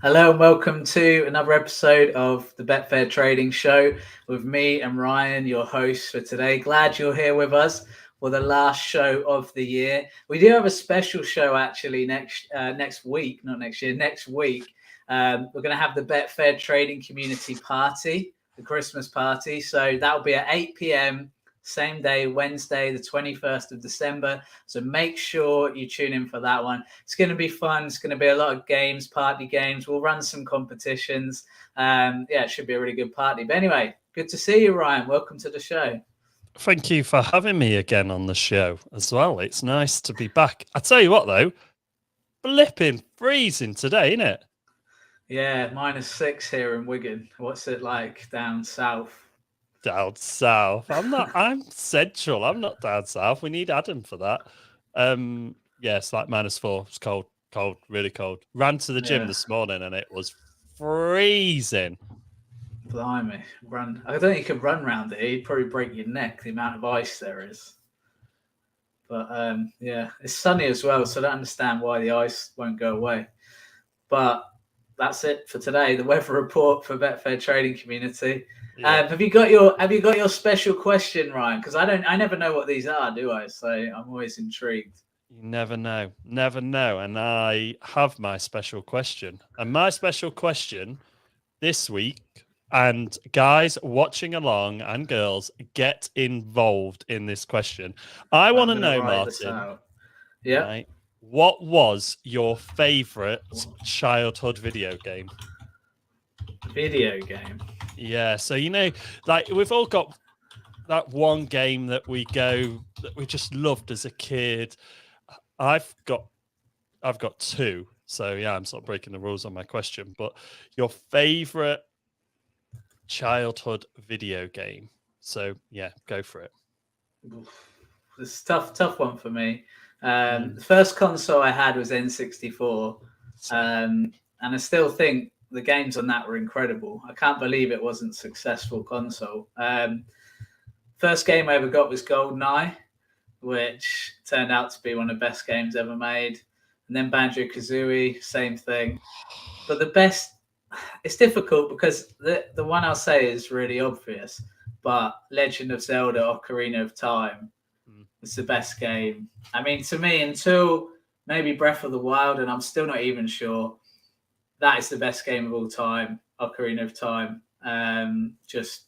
Hello and welcome to another episode of the Betfair Trading Show with me and Ryan, your hosts for today. Glad you're here with us for the last show of the year. We do have a special show actually next week, not next year, next week. We're going to have the Betfair Trading Community Party, the Christmas party. So that'll be at 8 p.m. Same day, Wednesday, the 21st of December. So make sure you tune in for that one. It's going to be fun. It's going to be a lot of games, party games. We'll run some competitions. It should be a really good party. But anyway, good to see you, Ryan. Welcome to the show. Thank you for having me again on the show as well. It's nice to be back. I tell you what, though, flipping freezing today, isn't it? Yeah, -6 here in Wigan. What's it like down south? Down south. I'm central. I'm not down south. We need Adam for that. It's like -4. It's cold, really cold. Ran to the gym this morning and it was freezing. Blimey. I don't think you could run around it. You'd probably break your neck, the amount of ice there is. But it's sunny as well, so I don't understand why the ice won't go away. But that's it for today. The weather report for Betfair Trading Community. Yeah. Have you got your special question, Ryan? Because I never know what these are, do I? So I'm always intrigued. You never know. And I have my special question. And my special question this week, and guys watching along and girls, get involved in this question. I want to know, Martin. Yeah. Right, what was your favorite childhood video game? Video game? Yeah, so like we've all got that one game that we just loved as a kid. I've got two, so yeah, I'm sort of breaking the rules on my question. But your favorite childhood video game? So yeah, go for it. It's a tough one for me. The first console I had was N64, and I still think the games on that were incredible. I can't believe it wasn't a successful console. First game I ever got was GoldenEye, which turned out to be one of the best games ever made. And then Banjo-Kazooie, same thing. But the best, it's difficult because the one I'll say is really obvious, but Legend of Zelda Ocarina of Time was the best game. I mean, to me, until maybe Breath of the Wild, and I'm still not even sure, that is the best game of all time, Ocarina of Time. Just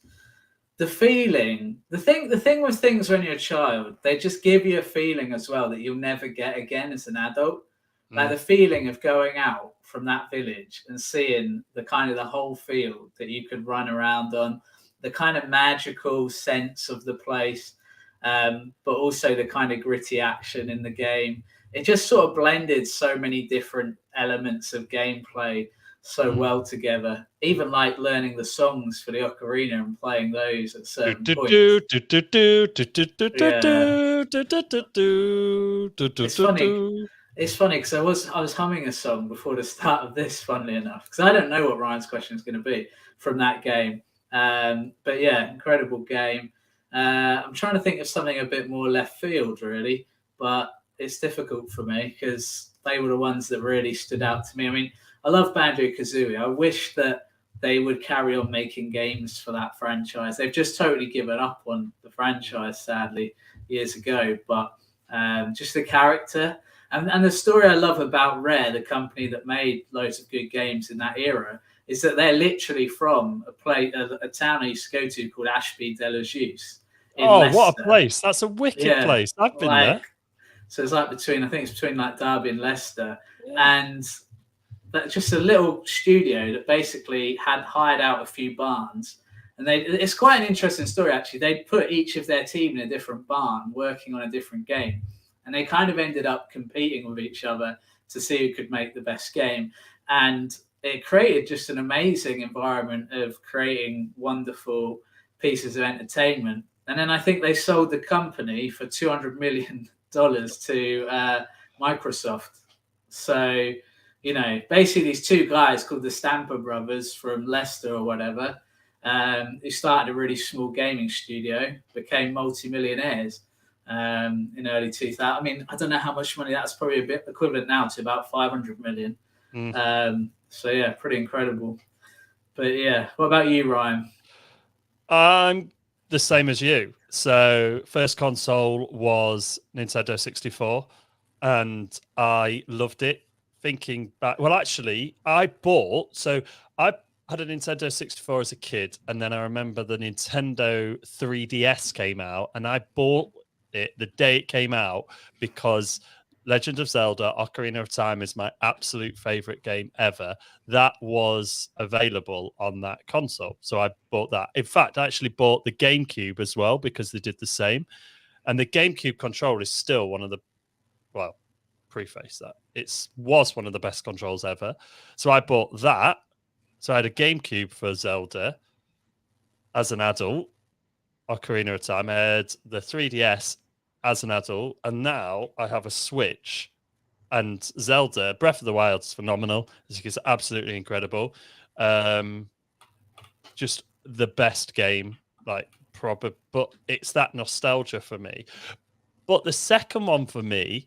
the feeling, the thing with things when you're a child, they just give you a feeling as well that you'll never get again as an adult. Like the feeling of going out from that village and seeing the whole field that you could run around on, the kind of magical sense of the place, but also the kind of gritty action in the game. It just sort of blended so many different elements of gameplay so well together. Even like learning the songs for the ocarina and playing those at certain points. It's funny because I was humming a song before the start of this, funnily enough, because I don't know what Ryan's question is going to be from that game. But yeah, incredible game. I'm trying to think of something a bit more left field, really, but it's difficult for me because they were the ones that really stood out to me. I mean, I love Banjo-Kazooie. I wish that they would carry on making games for that franchise. They've just totally given up on the franchise, sadly, years ago. But just the character and the story I love about Rare, the company that made loads of good games in that era, is that they're literally from a town I used to go to called Ashby-de-la-Jus. Oh, what a place. That's a wicked place. I've been there. So it's like between like Derby and Leicester. Yeah. And that's just a little studio that basically had hired out a few barns. And it's quite an interesting story, actually. They put each of their team in a different barn working on a different game. And they kind of ended up competing with each other to see who could make the best game. And it created just an amazing environment of creating wonderful pieces of entertainment. And then I think they sold the company for $200 million to Microsoft. So, basically these two guys called the Stamper brothers from Leicester or whatever, who started a really small gaming studio, became multi-millionaires in early 2000. I mean, I don't know how much money that's probably a bit equivalent now to about 500 million. So yeah, pretty incredible. But yeah, what about you, Ryan? I'm the same as you. So first console was Nintendo 64, and I loved it. Thinking back, well, actually, I had a Nintendo 64 as a kid, and then I remember the Nintendo 3DS came out, and I bought it the day it came out because Legend of Zelda: Ocarina of Time is my absolute favorite game ever. That was available on that console. So I bought that. In fact, I actually bought the GameCube as well because they did the same. And the GameCube controller is still one of the, well, preface that. It was one of the best controls ever. So I bought that. So I had a GameCube for Zelda as an adult, Ocarina of Time. I had the 3DS as an adult. And now I have a Switch. And Zelda, Breath of the Wild is phenomenal. It's absolutely incredible. Just the best game, like proper, but it's that nostalgia for me. But the second one for me,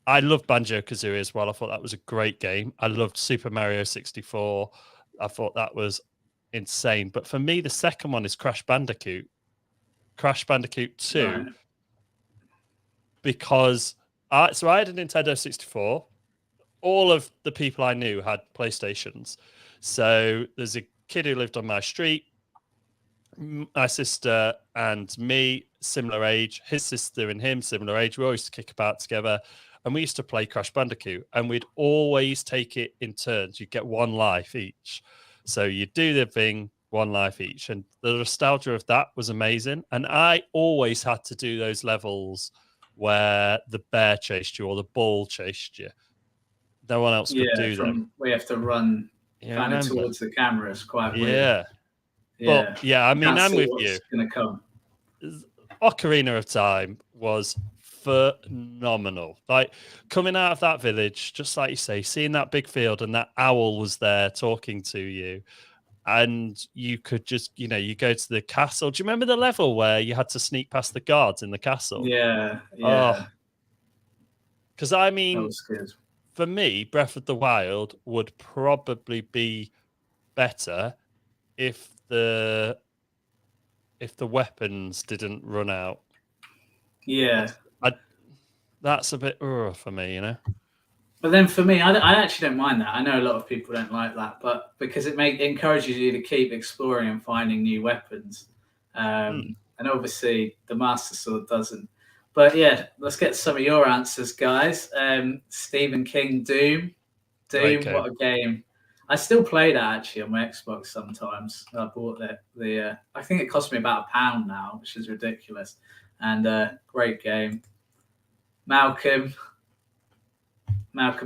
I loved Banjo-Kazooie as well. I thought that was a great game. I loved Super Mario 64. I thought that was insane. But for me, the second one is Crash Bandicoot 2, Right. because I had a Nintendo 64. All of the people I knew had PlayStations. So there's a kid who lived on my street, my sister and me, similar age, his sister and him, similar age. We always used to kick about together, and we used to play Crash Bandicoot, and we'd always take it in turns. You'd get one life each. So you'd do the thing, one life each. And the nostalgia of that was amazing. And I always had to do those levels where the bear chased you or the ball chased you. No one else could do them. We have to run kind of towards the camera. It's quite weird. But yeah, I mean, I'm with you. Gonna come. Ocarina of Time was phenomenal. Like coming out of that village, just like you say, seeing that big field and that owl was there talking to you, and you could just, you go to the castle. Do you remember the level where you had to sneak past the guards in the castle? Yeah. Because I mean, that was good. For me, Breath of the Wild would probably be better if the weapons didn't run out. Yeah. That's a bit for me, But then for me, I actually don't mind that. I know a lot of people don't like that, but because it encourages you to keep exploring and finding new weapons. And obviously the Master Sword doesn't. But yeah, let's get some of your answers, guys. Stephen King, Doom. What a game. I still play that actually on my Xbox sometimes. I bought it. I think it cost me about £1 now, which is ridiculous. And great game. Malcolm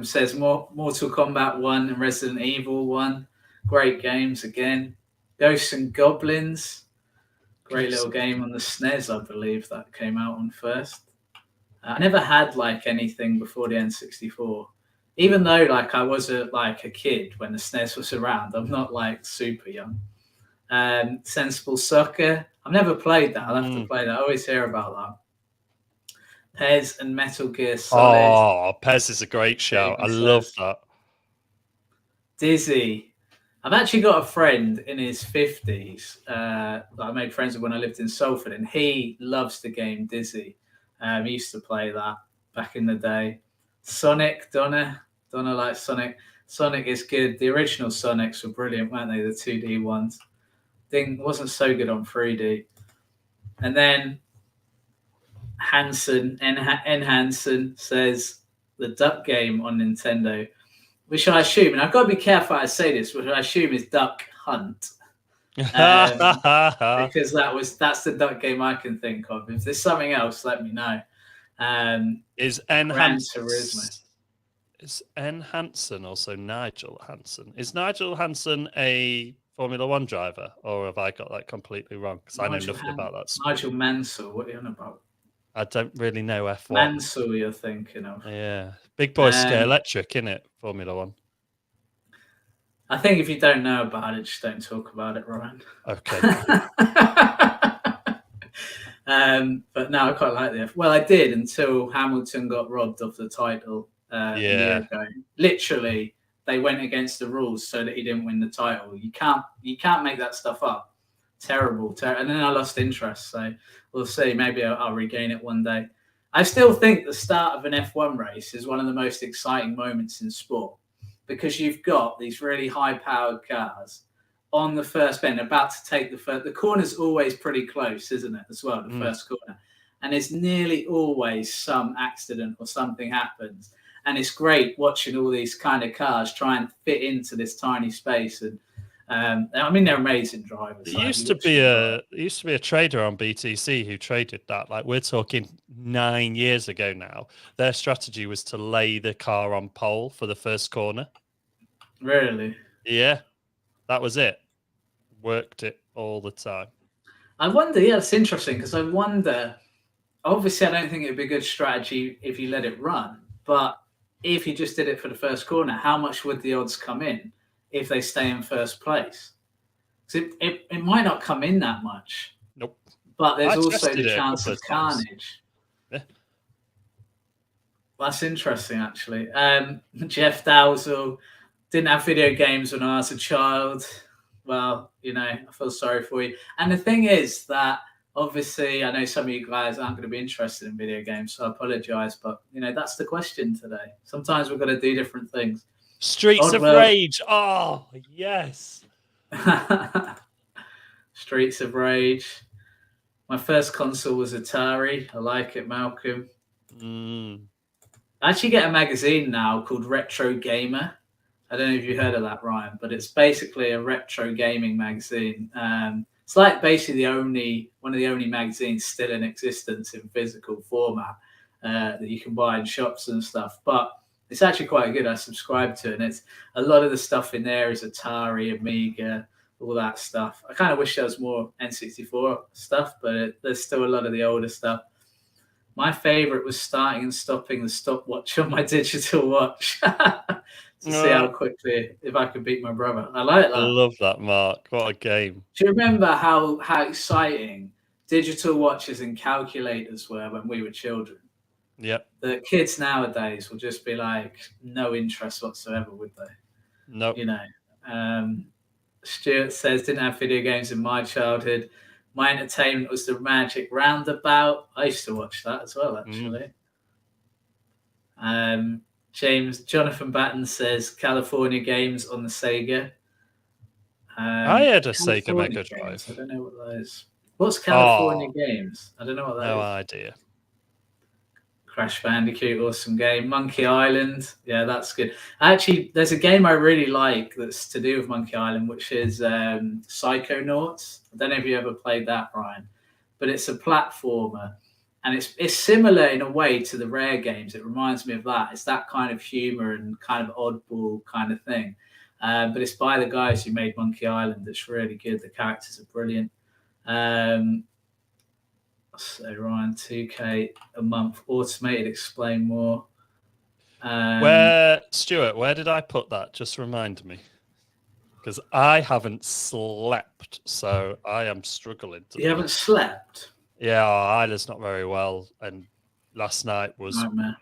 says Mortal Kombat 1 and Resident Evil 1. Great games again. Ghosts and Goblins. Great little game on the SNES, I believe, that came out on first. I never had anything before the N64. Even though I was a kid when the SNES was around. I'm not super young. Sensible Soccer. I've never played that. I'll have to play that. I always hear about that. Pez and Metal Gear Solid. Oh, Pez is a great shout. I love that. Dizzy. I've actually got a friend in his 50s that I made friends with when I lived in Salford, and he loves the game Dizzy. He used to play that back in the day. Sonic, Donna likes Sonic. Sonic is good. The original Sonics were brilliant, weren't they? The 2D ones. Thing wasn't so good on 3D. And then Hansen, N. Hansen says the Duck game on Nintendo, which I assume, and I've got to be careful how I say this, which I assume is Duck Hunt. Because that's the Duck game I can think of. If there's something else, let me know. Is N. Hansen also Nigel Hansen? Is Nigel Hansen a Formula One driver, or have I got that completely wrong? Because I know nothing about that sport. Nigel Mansell, what are you on about? I don't really know F1. Mansell, you're thinking of. Yeah. Big boy scare electric, innit? Formula One. I think if you don't know about it, just don't talk about it, Ryan. Okay. But no, I quite like the F. Well, I did until Hamilton got robbed of the title a year ago. Literally they went against the rules so that he didn't win the title. You can't make that stuff up. Terrible. And then I lost interest. So we'll see. Maybe I'll regain it one day. I still think the start of an F1 race is one of the most exciting moments in sport, because you've got these really high-powered cars on the first bend, about to take the corner's always pretty close, isn't it, as well, the first corner. And it's nearly always some accident or something happens. And it's great watching all these kind of cars try and fit into this tiny space. And I mean, they're amazing drivers. There used to be a trader on BTC who traded that. Like, we're talking 9 years ago now. Their strategy was to lay the car on pole for the first corner. Really? Yeah, that was it. Worked it all the time. I wonder. Yeah, it's interesting, because I wonder. Obviously, I don't think it'd be a good strategy if you let it run. But if you just did it for the first corner, how much would the odds come in if they stay in first place? So it might not come in that much. Nope. But there's also the chance of carnage. Yeah. That's interesting, actually. Jeff Dowsell, didn't have video games when I was a child. Well, I feel sorry for you. And the thing is that, obviously, I know some of you guys aren't going to be interested in video games, so I apologize. But, that's the question today. Sometimes we've got to do different things. Streets of Rage. Oh, yes. Streets of Rage. My first console was Atari. I like it, Malcolm. I actually get a magazine now called Retro Gamer. I don't know if you heard of that, Ryan, but it's basically a retro gaming magazine. It's like basically one of the only magazines still in existence in physical format that you can buy in shops and stuff. But it's actually quite good. I subscribe to it, and it's a lot of the stuff in there is Atari, Amiga, all that stuff. I kind of wish there was more N64 stuff, but there's still a lot of the older stuff. My favorite was starting and stopping the stopwatch on my digital watch to see how quickly, if I could beat my brother. I like that. I love that, Mark. What a game. Do you remember how exciting digital watches and calculators were when we were children? Yep. The kids nowadays will just be like, no interest whatsoever, would they? Nope. Stuart says, didn't have video games in my childhood. My entertainment was the Magic Roundabout. I used to watch that as well, actually. Jonathan Batten says California Games on the Sega. I had a Sega Mega Drive. I don't know what that is. What's California Games? I don't know what that is. No idea. Crash Bandicoot, awesome game. Monkey Island, yeah, that's good. Actually, there's a game I really like that's to do with Monkey Island, which is Psychonauts. I don't know if you ever played that, Ryan, but it's a platformer, and it's similar in a way to the Rare games. It reminds me of that. It's that kind of humor and kind of oddball kind of thing, but it's by the guys who made Monkey Island. It's really good. The characters are brilliant. So Ryan, 2K a month, automated. Explain more. Stuart, where did I put that? Just remind me, because I haven't slept, so I am struggling. You haven't slept? Yeah, Isla's not very well, and last night was Nightmare.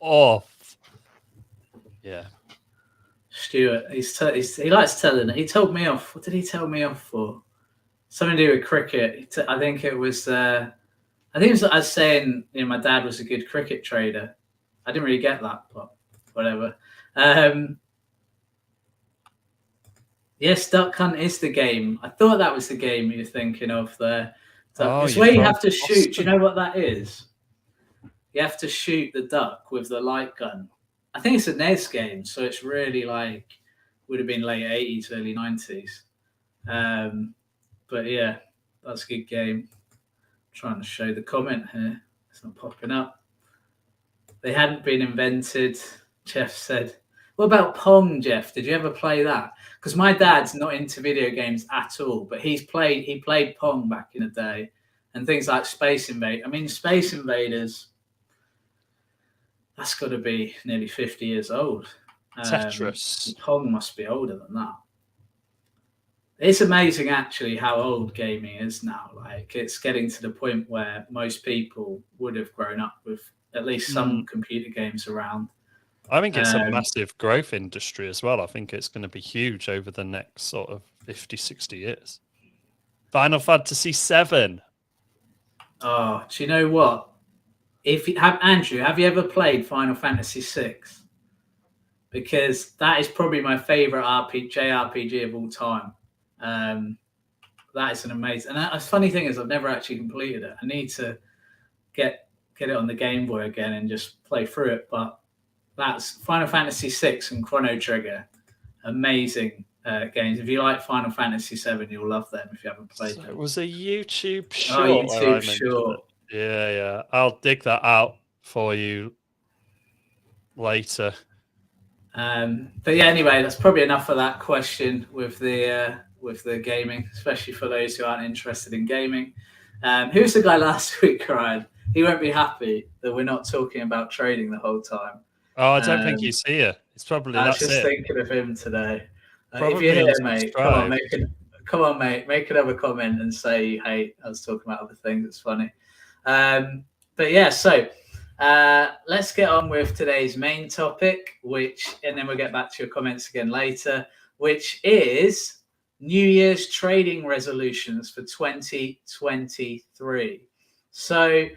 Off. Yeah. Stuart, he likes telling it. He told me off. What did he tell me off for? Something to do with cricket. I think it was. I was saying, my dad was a good cricket trader. I didn't really get that, but whatever. Yes, Duck Hunt is the game. I thought that was the game you're thinking of there. It's where you have to shoot. Do you know what that is? You have to shoot the duck with the light gun. I think it's a NES game, so it's really would have been late 80s, early 90s. But yeah, that's a good game. I'm trying to show the comment here. It's not popping up. They hadn't been invented, Jeff said. What about Pong, Jeff? Did you ever play that? Because my dad's not into video games at all, but he played Pong back in the day, and things like Space Invaders. I mean, Space Invaders, that's got to be nearly 50 years old. Tetris. Pong must be older than that. It's amazing, actually, how old gaming is now. It's getting to the point where most people would have grown up with at least some computer games around. I think it's a massive growth industry as well. I think it's going to be huge over the next sort of 50, 60 years. Final Fantasy VII. Oh, do you know what? If you have Andrew, have you ever played Final Fantasy VI? Because that is probably my favorite JRPG of all time. That is an amazing. And the funny thing is, I've never actually completed it. I need to get it on the Game Boy again and just play through it. But that's Final Fantasy VI and Chrono Trigger. Amazing games. If you like Final Fantasy VII, you'll love them if you haven't played them. It was a YouTube short. YouTube short. Yeah. I'll dig that out for you later. But yeah, anyway, that's probably enough of that question with the gaming, especially for those who aren't interested in gaming. Who's the guy last week, Ryan? He won't be happy that we're not talking about trading the whole time. Oh, I don't think he's here. It's probably I was just thinking of him today. If you're here, mate, come on, mate, make another comment and say, hey, I was talking about other things. It's funny. But yeah, so let's get on with today's main topic, and then we'll get back to your comments again later, which is New Year's trading resolutions for 2023. So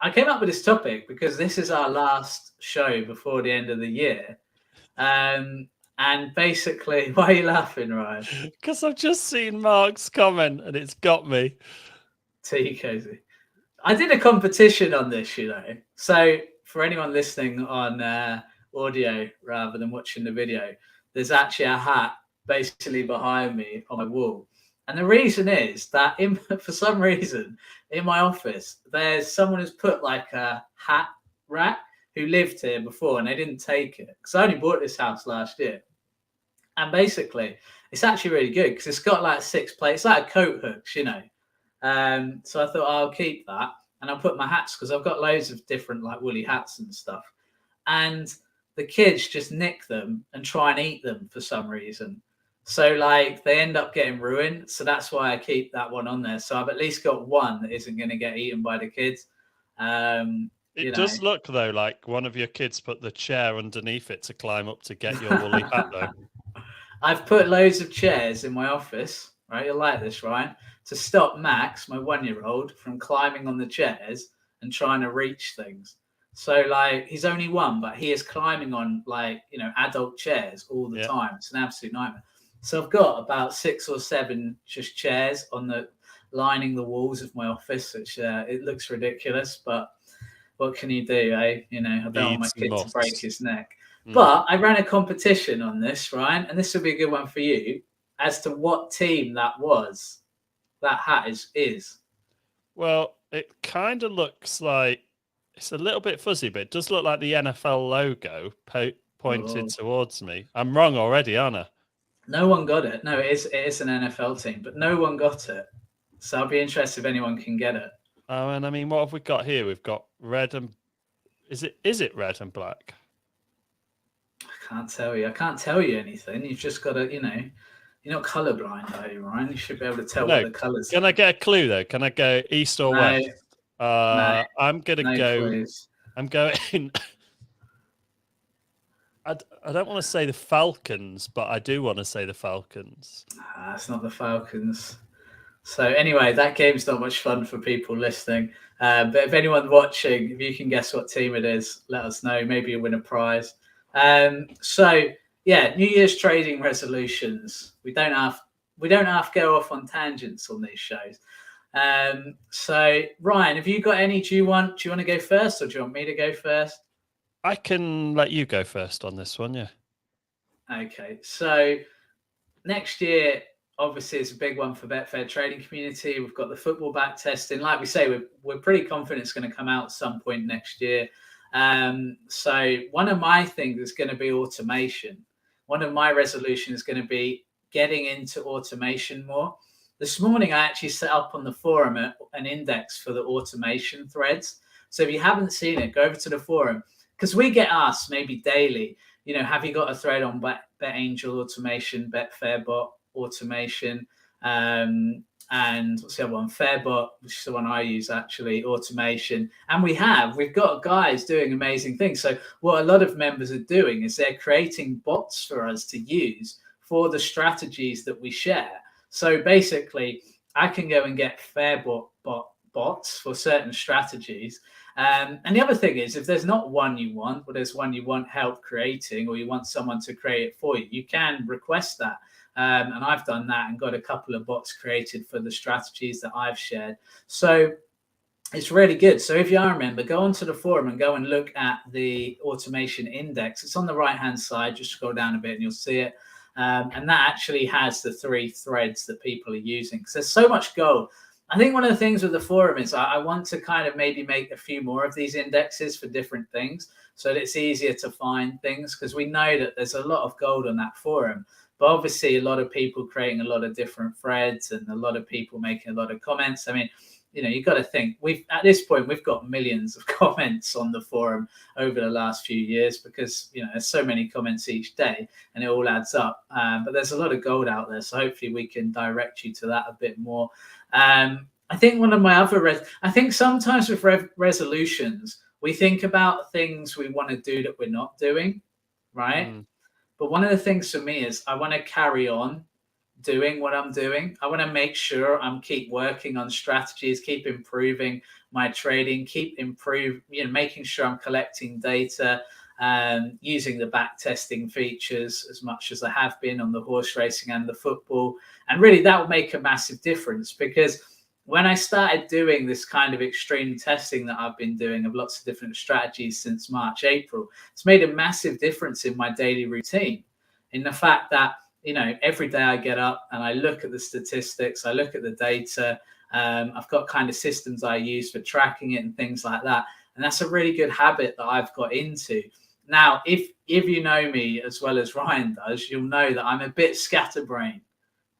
I came up with this topic because this is our last show before the end of the year. And basically, why are you laughing, Ryan? Because I've just seen Mark's comment and it's got me. Tea cozy. I did a competition on this, So for anyone listening on audio rather than watching the video, there's actually a hat basically behind me on my wall. And the reason is that for some reason in my office, there's someone who's put like a hat rack who lived here before and they didn't take it. Because I only bought this house last year. And basically, it's actually really good because it's got like 6 plates, like a coat hooks, So I thought I'll keep that and I'll put my hats because I've got loads of different like woolly hats and stuff. And the kids just nick them and try and eat them for some reason. So like they end up getting ruined. So that's why I keep that one on there. So I've at least got one that isn't going to get eaten by the kids. It does look though like one of your kids put the chair underneath it to climb up to get your woolly hat though. I've put loads of chairs in my office, right? You'll like this, right? To stop Max, my 1-year-old, from climbing on the chairs and trying to reach things. So like he's only 1, but he is climbing on like, adult chairs all the time. It's an absolute nightmare. So I've got about 6 or 7 just chairs lining the walls of my office, which it looks ridiculous, but what can you do, eh? I don't want my kid to break his neck. But I ran a competition on this, Ryan, and this will be a good one for you, as to what team that hat is. Well, it kind of looks like it's a little bit fuzzy, but it does look like the NFL logo pointed towards me. I'm wrong already, aren't I? No one got it. No, it is an NFL team, but no one got it. So I'll be interested if anyone can get it. Oh, and I mean, what have we got here? We've got red and... Is it red and black? I can't tell you. I can't tell you anything. You've just got to, you're not colourblind, are you, Ryan? You should be able to tell what the colours are. Can I get a clue, though? Can I go east or west? No. I'm going to go... Please. I'm going... I don't want to say the Falcons, but I do want to say the Falcons. It's not the Falcons. So anyway, that game's not much fun for people listening. But if anyone watching, if you can guess what team it is, let us know. Maybe you'll win a prize. So yeah, New Year's trading resolutions. We don't have to go off on tangents on these shows. So Ryan, have you got any? Do you want to go first, or do you want me to go first? I can let you go first on this one, yeah. Okay, so next year, obviously, it's a big one for Betfair Trading community. We've got the football back testing. Like we say, we're pretty confident it's going to come out at some point next year. So one of my things is going to be automation. One of my resolutions is going to be getting into automation more. This morning, I actually set up on the forum an index for the automation threads. So if you haven't seen it, go over to the forum. Because we get asked maybe daily, have you got a thread on BetAngel automation, Betfair bot automation, and what's the other one? Fairbot, which is the one I use actually, automation. And we've got guys doing amazing things. So what a lot of members are doing is they're creating bots for us to use for the strategies that we share. So basically, I can go and get Fairbot bots for certain strategies. And the other thing is, if there's not one you want, but there's one you want help creating, or you want someone to create it for you, you can request that. And I've done that and got a couple of bots created for the strategies that I've shared. So it's really good. So if you are a member, go onto the forum and go and look at the automation index. It's on the right-hand side. Just scroll down a bit and you'll see it. And that actually has the 3 threads that people are using. Because there's so much gold. I think one of the things with the forum is I want to kind of maybe make a few more of these indexes for different things so that it's easier to find things, because we know that there's a lot of gold on that forum. But obviously a lot of people creating a lot of different threads and a lot of people making a lot of comments. I mean, you've got to think, at this point, we've got millions of comments on the forum over the last few years because, there's so many comments each day and it all adds up. But there's a lot of gold out there. So hopefully we can direct you to that a bit more. I think one of my other, I think sometimes with resolutions, we think about things we want to do that we're not doing, right? But one of the things for me is I want to carry on doing what I'm doing. I want to make sure I'm keep working on strategies, keep improving my trading, making sure I'm collecting data, using the back testing features as much as I have been on the horse racing and the football. And really that will make a massive difference, because when I started doing this kind of extreme testing that I've been doing of lots of different strategies since March, April, it's made a massive difference in my daily routine, in the fact that, every day I get up and I look at the statistics, I look at the data. I've got kind of systems I use for tracking it and things like that. And that's a really good habit that I've got into. Now, if you know me as well as Ryan does, you'll know that I'm a bit scatterbrained,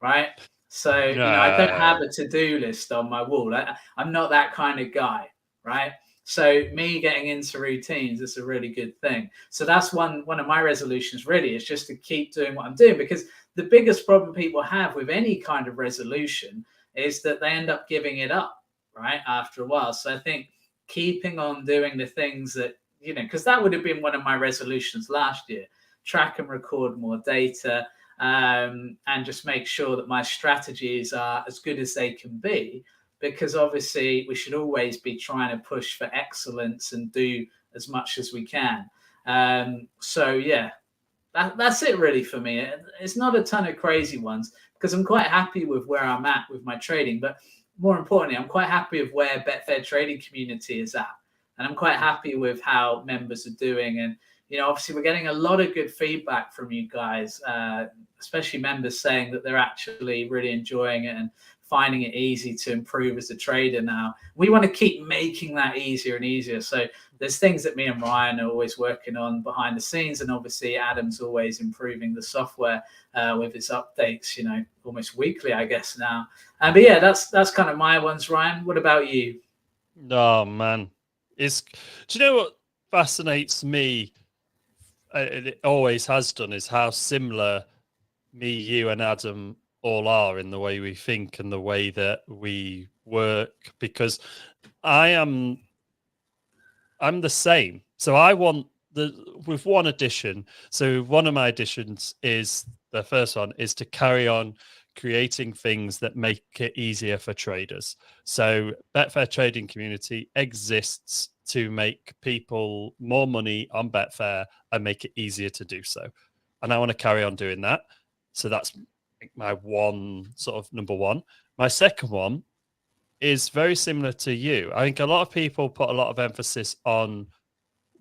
right? So, I don't have a to-do list on my wall. I'm not that kind of guy, right? So me getting into routines is a really good thing. So that's one of my resolutions really, is just to keep doing what I'm doing, because the biggest problem people have with any kind of resolution is that they end up giving it up, right, after a while. So I think keeping on doing the things that, because that would have been one of my resolutions last year, track and record more data, and just make sure that my strategies are as good as they can be, because obviously we should always be trying to push for excellence and do as much as we can. So yeah, that's it really for me. It's not a ton of crazy ones, because I'm quite happy with where I'm at with my trading, but more importantly, I'm quite happy with where Betfair Trading community is at. And I'm quite happy with how members are doing. And, obviously we're getting a lot of good feedback from you guys, especially members saying that they're actually really enjoying it and finding it easy to improve as a trader now. We want to keep making that easier and easier. So there's things that me and Ryan are always working on behind the scenes. And obviously Adam's always improving the software with his updates, almost weekly, I guess now. But yeah, that's kind of my ones. Ryan, what about you? Oh, man. Do you know what fascinates me? It always has done, is how similar me, you, and Adam all are in the way we think and the way that we work, because I'm the same. So I want with one addition. So one of my additions is, the first one is to carry on creating things that make it easier for traders. So Betfair Trading community exists to make people more money on Betfair and make it easier to do so. And I want to carry on doing that. So that's my one, sort of number one. My second one is very similar to you. I think a lot of people put a lot of emphasis on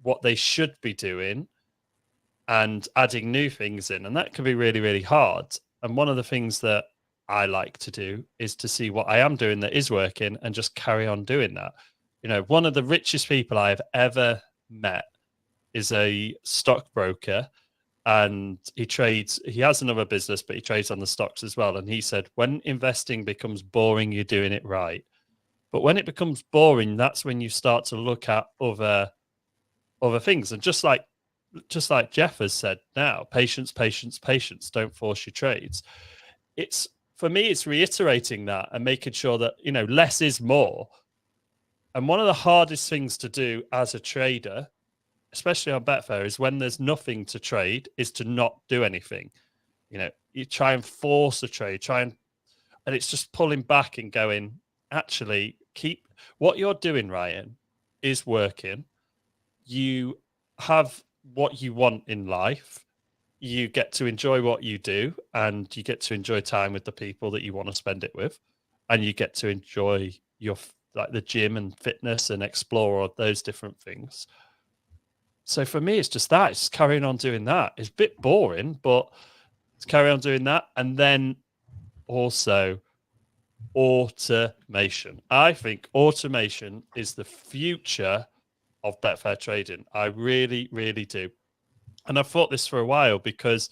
what they should be doing and adding new things in. And that can be really, really hard. And one of the things that I like to do is to see what I am doing that is working and just carry on doing that. One of the richest people I've ever met is a stockbroker, and he has another business, but he trades on the stocks as well. And he said, when investing becomes boring, you're doing it right. But when it becomes boring, that's when you start to look at other things. And just like Jeff has said now, patience, patience, patience. Don't force your trades. It's for me, it's reiterating that and making sure that, less is more. And one of the hardest things to do as a trader, especially on Betfair, is when there's nothing to trade, is to not do anything. You try and force a trade, and it's just pulling back and going, actually, keep what you're doing, Ryan, is working. You have what you want in life. You get to enjoy what you do, and you get to enjoy time with the people that you want to spend it with, and you get to enjoy the gym and fitness and explore all those different things. So for me, it's just that. It's carrying on doing that. It's a bit boring, but it's carry on doing that. And then also automation. I think automation is the future of Betfair trading. I really, really do. And I've thought this for a while because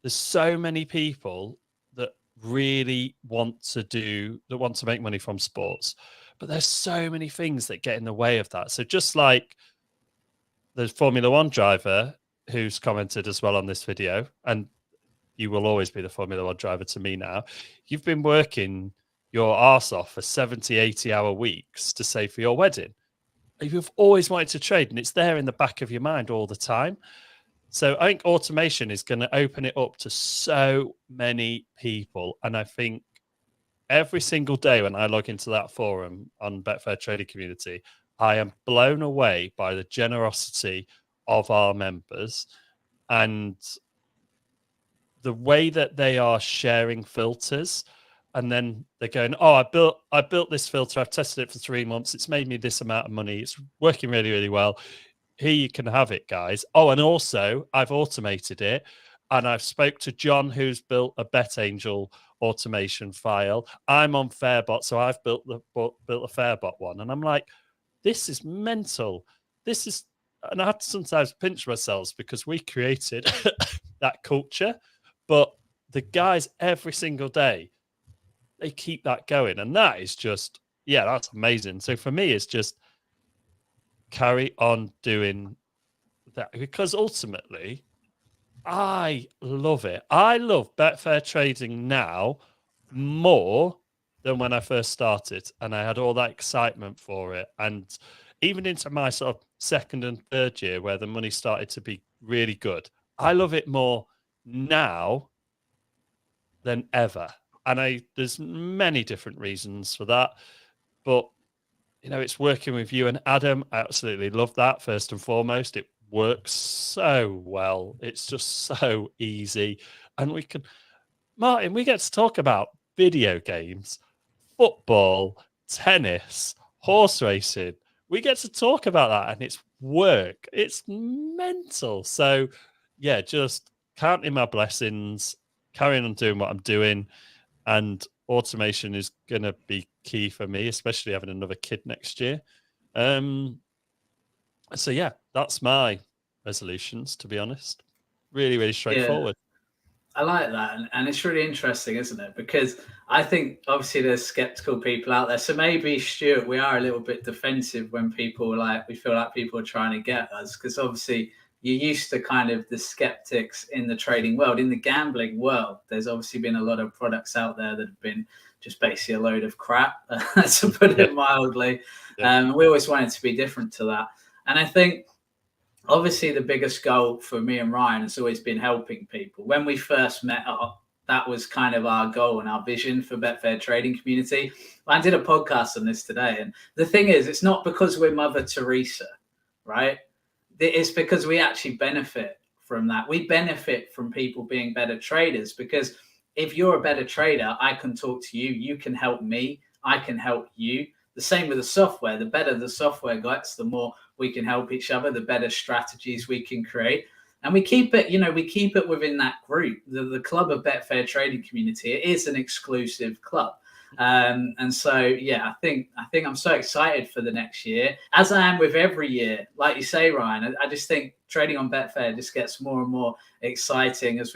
there's so many people that really want to make money from sports, but there's so many things that get in the way of that. So just like the Formula One driver who's commented as well on this video, and you will always be the Formula One driver to me now, you've been working your arse off for 70, 80-hour weeks to save for your wedding. You've always wanted to trade, and it's there in the back of your mind all the time. So I think automation is going to open it up to so many people. And I think every single day when I log into that forum on Betfair Trading Community, I am blown away by the generosity of our members and the way that they are sharing filters. And then they're going, oh, I built this filter. I've tested it for 3 months. It's made me this amount of money. It's working really, really well. Here you can have it, guys. Oh, and also I've automated it. And I've spoke to John, who's built a BetAngel automation file. I'm on Fairbot, so I've built a Fairbot one. And I'm like, this is mental. This is, and I have to sometimes pinch myself because we created that culture. But the guys every single day, they keep that going. And that is just, yeah, that's amazing. So for me, it's just carry on doing that because ultimately I love it. I love Betfair trading now more than when I first started, and I had all that excitement for it. And even into my sort of second and third year where the money started to be really good, I love it more now than ever. And there's many different reasons for that, but it's working with you and Adam. I absolutely love that. First and foremost, it works so well. It's just so easy. And Martin, we get to talk about video games, football, tennis, horse racing. We get to talk about that, and it's work. It's mental. So, yeah, just counting my blessings, carrying on doing what I'm doing, and automation is going to be key for me, especially having another kid next year. So, yeah, that's my resolutions, to be honest. Really, really straightforward. Yeah, I like that. And it's really interesting, isn't it? Because I think, obviously, there's skeptical people out there. So maybe, Stuart, we are a little bit defensive when we feel like people are trying to get us. Because, obviously, you're used to kind of the skeptics in the trading world. In the gambling world, there's obviously been a lot of products out there that have been just basically a load of crap, to put it mildly. Yeah. We always wanted to be different to that. And I think, obviously, the biggest goal for me and Ryan has always been helping people. When we first met up, that was kind of our goal and our vision for Betfair Trading Community. I did a podcast on this today. And the thing is, it's not because we're Mother Teresa, right? It's because we actually benefit from that. We benefit from people being better traders, because if you're a better trader, I can talk to you. You can help me. I can help you. The same with the software. The better the software gets, the more we can help each other, the better strategies we can create. And we keep it, within that group, the club of Betfair Trading Community. It is an exclusive club. And so, yeah, I think I'm so excited for the next year, as I am with every year. Like you say, Ryan, I just think trading on Betfair just gets more and more exciting as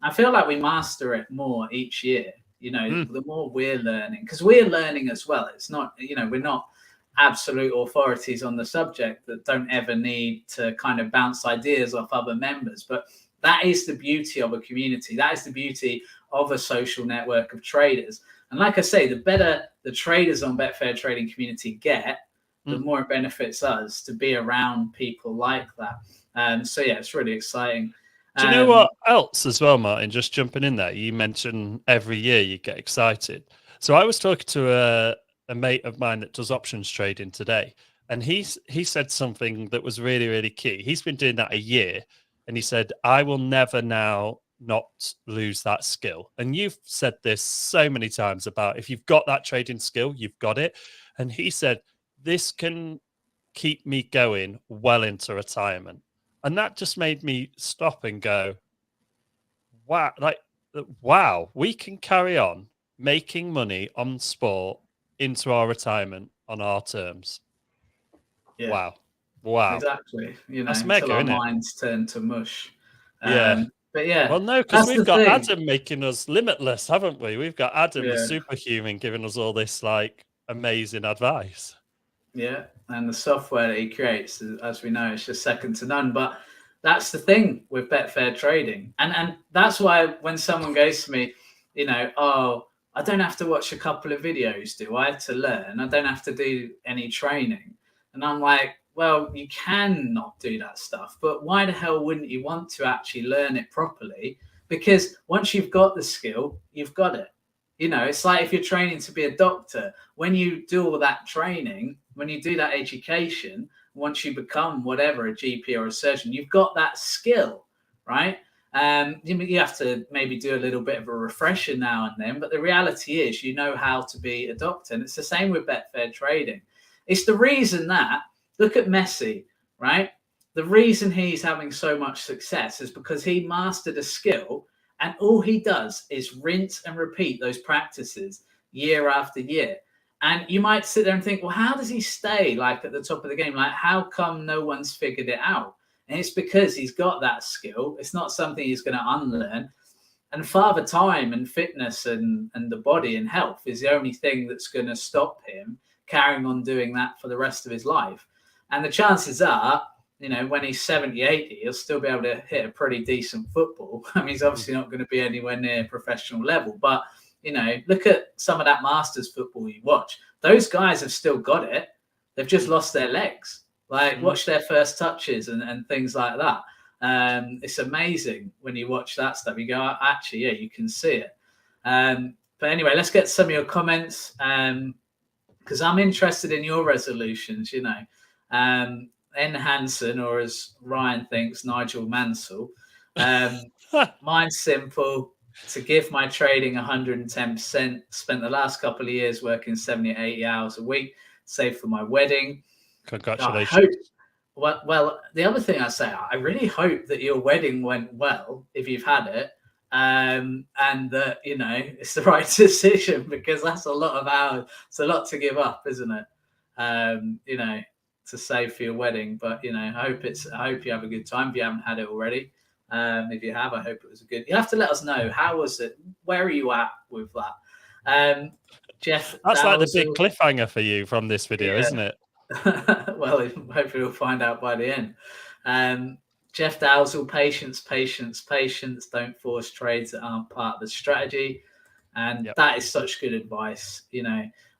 I feel like we master it more each year. The more we're learning, because we're learning as well. It's not, we're not absolute authorities on the subject that don't ever need to kind of bounce ideas off other members. But that is the beauty of a community. That is the beauty of a social network of traders. And like I say, the better the traders on Betfair Trading community get, the more it benefits us to be around people like that. So yeah, it's really exciting. Do you know what else as well, Martin? Just jumping in there, you mentioned every year you get excited. So I was talking to a mate of mine that does options trading today, and he said something that was really, really key. He's been doing that a year, and he said, I will never now not lose that skill. And you've said this so many times about if you've got that trading skill, you've got it. And he said, this can keep me going well into retirement. And that just made me stop and go, wow, wow, we can carry on making money on sport into our retirement on our terms. Yeah. Wow. Exactly. That's Until mega, our isn't it? minds turn to mush. Yeah. But yeah, Well, no, because that's we've the got thing. Adam making us limitless, haven't we? We've got Adam, the Yeah. superhuman, giving us all this like amazing advice. Yeah, and the software that he creates, as we know, it's just second to none. But that's the thing with Betfair Trading, and that's why when someone goes to me, oh, I don't have to watch a couple of videos, do I, to learn? I don't have to do any training, and I'm like, well, you can not do that stuff, but why the hell wouldn't you want to actually learn it properly? Because once you've got the skill, you've got it. It's like if you're training to be a doctor, when you do all that training, when you do that education, once you become whatever, a GP or a surgeon, you've got that skill, right? You have to maybe do a little bit of a refresher now and then, but the reality is you know how to be a doctor. And it's the same with Betfair Trading. It's the reason that, look at Messi, right? The reason he's having so much success is because he mastered a skill, and all he does is rinse and repeat those practices year after year. And you might sit there and think, well, how does he stay like at the top of the game? Like, how come no one's figured it out? And it's because he's got that skill. It's not something he's going to unlearn. And Father Time and fitness and the body and health is the only thing that's going to stop him carrying on doing that for the rest of his life. And the chances are, when he's 70, 80, he'll still be able to hit a pretty decent football. I mean, he's obviously not going to be anywhere near professional level, but look at some of that Masters football you watch. Those guys have still got it. They've just lost their legs. Like, watch their first touches and things like that. It's amazing when you watch that stuff. You go, actually, yeah, you can see it. But anyway, let's get some of your comments because I'm interested in your resolutions, N. Hansen, or as Ryan thinks, Nigel Mansell. Mine's simple. To give my trading 110%. Spent the last couple of years working 70, 80 hours a week, saved for my wedding. Congratulations. Well, the other thing I say, I really hope that your wedding went well, if you've had it, and that, it's the right decision, because that's a lot of hours. It's a lot to give up, isn't it? To save for your wedding. But, I hope you have a good time if you haven't had it already. If you have, I hope it was good. You have to let us know. How was it? Where are you at with that? Jeff, that's like the big cliffhanger for you from this video, isn't it? Well, hopefully we'll find out by the end. Jeff Dowsell, patience. Don't force trades that aren't part of the strategy. And that is such good advice.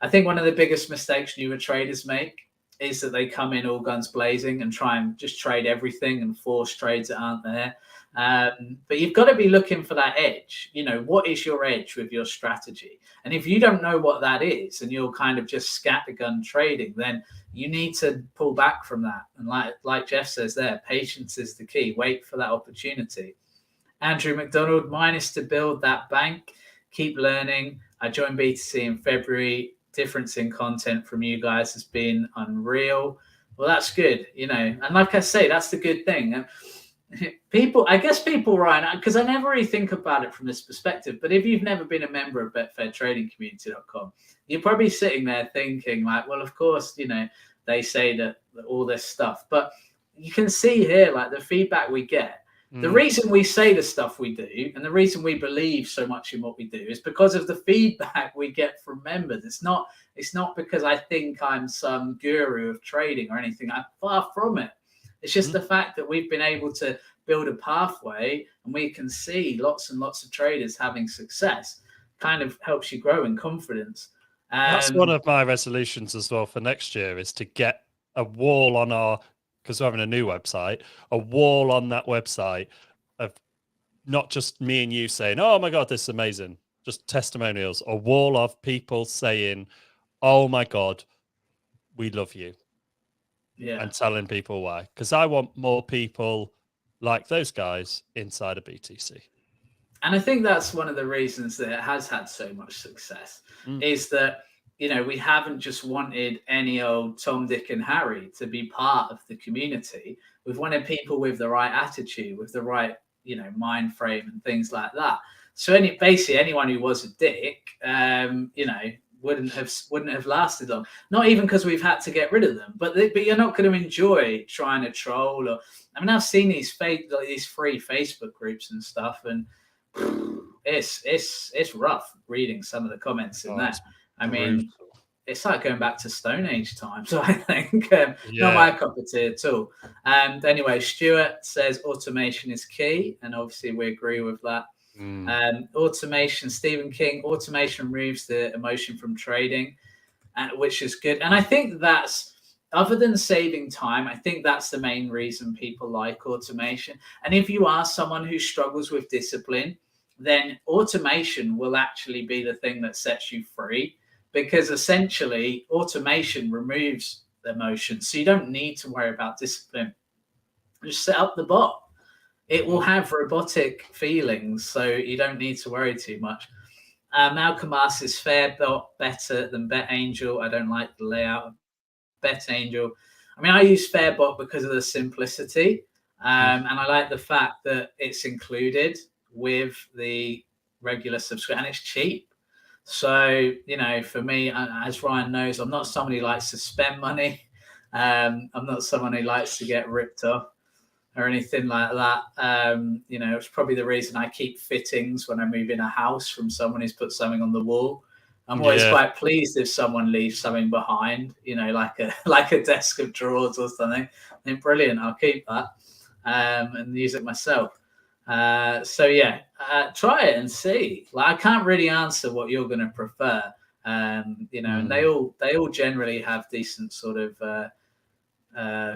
I think one of the biggest mistakes newer traders make is that they come in all guns blazing and try and just trade everything and force trades that aren't there. But you've got to be looking for that edge. What is your edge with your strategy? And if you don't know what that is and you're kind of just scattergun trading, then you need to pull back from that. And like Jeff says there, patience is the key. Wait for that opportunity. Andrew McDonald, mine is to build that bank, keep learning. I joined BTC in February. Difference in content from you guys has been unreal. Well, that's good, and like I say, that's the good thing. And people, Ryan, because I never really think about it from this perspective, but if you've never been a member of BetfairTradingCommunity.com, you're probably sitting there thinking like, well, of course, they say that all this stuff, but you can see here, like, the feedback we get. The reason we say the stuff we do and the reason we believe so much in what we do is because of the feedback we get from members. It's not because I think I'm some guru of trading or anything. I'm far from it. It's just the fact that we've been able to build a pathway and we can see lots and lots of traders having success kind of helps you grow in confidence. That's one of my resolutions as well for next year, is to get a wall on our, because we're having a new website, a wall on that website of not just me and you saying, oh my God, this is amazing, just testimonials, a wall of people saying, oh my God, we love you. Yeah. And telling people why. Because I want more people like those guys inside of BTC. And I think that's one of the reasons that it has had so much success, is that, you know, we haven't just wanted any old Tom, Dick and Harry to be part of the community. We've wanted people with the right attitude, with the right, you know, mind frame and things like that. So basically anyone who was a dick, you know, wouldn't have lasted long. Not even because we've had to get rid of them, but you're not going to enjoy trying to troll. Or I mean, I've seen these free Facebook groups and stuff, and it's rough reading some of the comments in there. I mean, it's like going back to Stone Age times, I think. Not my cup of tea at all. And anyway, Stuart says automation is key, and obviously we agree with that. Automation, Stephen King, automation removes the emotion from trading, which is good. And I think that's, other than saving time, I think that's the main reason people like automation. And if you are someone who struggles with discipline, then automation will actually be the thing that sets you free, because essentially automation removes the emotion. So you don't need to worry about discipline. Just set up the bot. It will have robotic feelings, so you don't need to worry too much. Malcolm asks, is FairBot better than BetAngel? I don't like the layout of BetAngel. I mean, I use FairBot because of the simplicity, and I like the fact that it's included with the regular subscription, and it's cheap. So, you know, for me, as Ryan knows, I'm not someone who likes to spend money. I'm not someone who likes to get ripped off or anything like that. You know, it's probably the reason I keep fittings when I move in a house from someone who's put something on the wall. I'm always quite pleased if someone leaves something behind, you know, like a desk of drawers or something. I think brilliant, I'll keep that and use it myself. So yeah, try it and see. Like, I can't really answer what you're going to prefer. You know, and they all generally have decent sort of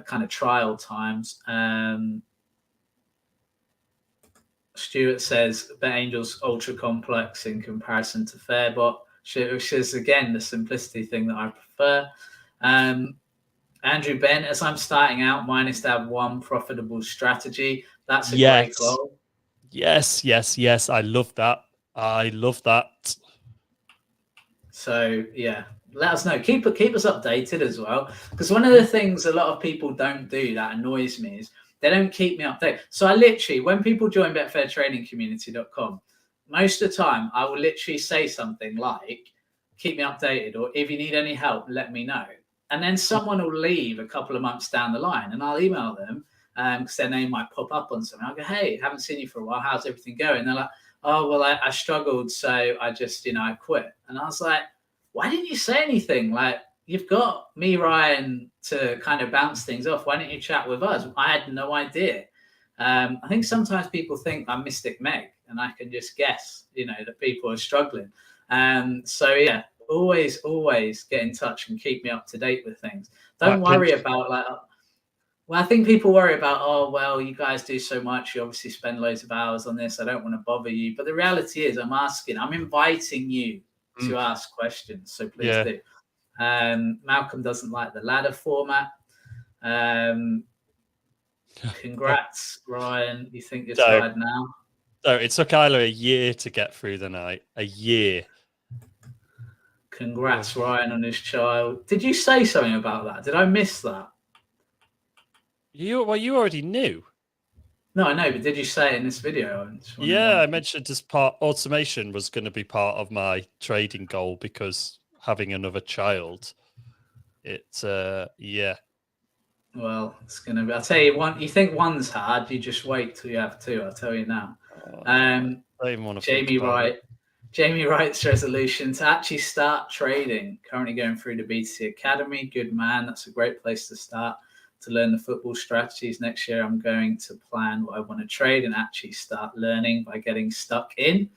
kind of trial times. Stuart says BetAngel's ultra complex in comparison to FairBot, which is again the simplicity thing that I prefer. Andrew Ben, as I'm starting out, mine is to have one profitable strategy. That's a great goal. Yes. I love that. So yeah, let us know. Keep us updated as well, because one of the things a lot of people don't do that annoys me is they don't keep me updated. So I literally, when people join betfairtradingcommunity.com, most of the time I will literally say something like, keep me updated, or if you need any help, let me know. And then someone will leave a couple of months down the line and I'll email them because their name might pop up on something. I'll go, hey, haven't seen you for a while. How's everything going? And they're like, oh, well, I struggled, so I just, you know, I quit. And I was like, why didn't you say anything? Like, you've got me, Ryan, to kind of bounce things off. Why didn't you chat with us? I had no idea. I think sometimes people think I'm Mystic Meg and I can just guess, you know, that people are struggling. So, yeah, always get in touch and keep me up to date with things. Don't worry about, like, well, I think people worry about, oh, well, you guys do so much. You obviously spend loads of hours on this. I don't want to bother you. But the reality is I'm inviting you to ask questions. So please do. Malcolm doesn't like the ladder format. Congrats, Ryan. You think you're tired now? So it took Isla a year to get through the night. A year. Congrats, Ryan, on his child. Did you say something about that? Did I miss that? You already knew. No, I know, but did you say it in this video? I mentioned as automation was going to be part of my trading goal because having another child, it's yeah. Well, it's going to be. I'll tell you one. You think one's hard? You just wait till you have two. I'll tell you now. I don't even want to. Jamie writes resolution to actually start trading. Currently going through the BTC Academy. Good man. That's a great place to start. to learn the football strategies. Next year, I'm going to plan what I want to trade and actually start learning by getting stuck in.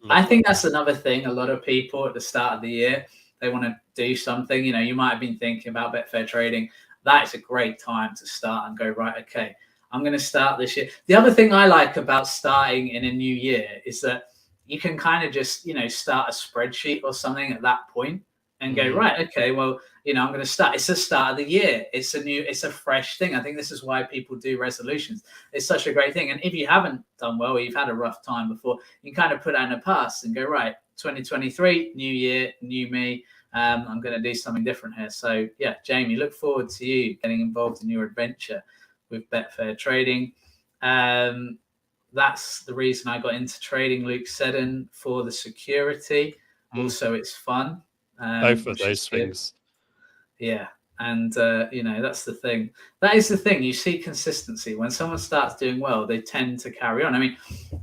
I think that's another thing. A lot of people at the start of the year, they want to do something. You know, you might have been thinking about Betfair Trading. That is a great time to start and go, right, okay, I'm going to start this year. The other thing I like about starting in a new year is that you can kind of just, you know, start a spreadsheet or something at that point and go, right, okay, well, you know, I'm going to start. It's the start of the year. It's a fresh thing. I think this is why people do resolutions. It's such a great thing. And if you haven't done well, or you've had a rough time before, you kind of put that in the past and go, right, 2023, new year, new me. I'm going to do something different here. So yeah, Jamie, look forward to you getting involved in your adventure with Betfair Trading. That's the reason I got into trading, Luke said, for the security. Also, it's fun. Both of those things. Yeah. And, you know, that's the thing. That is the thing. You see consistency. When someone starts doing well, they tend to carry on. I mean,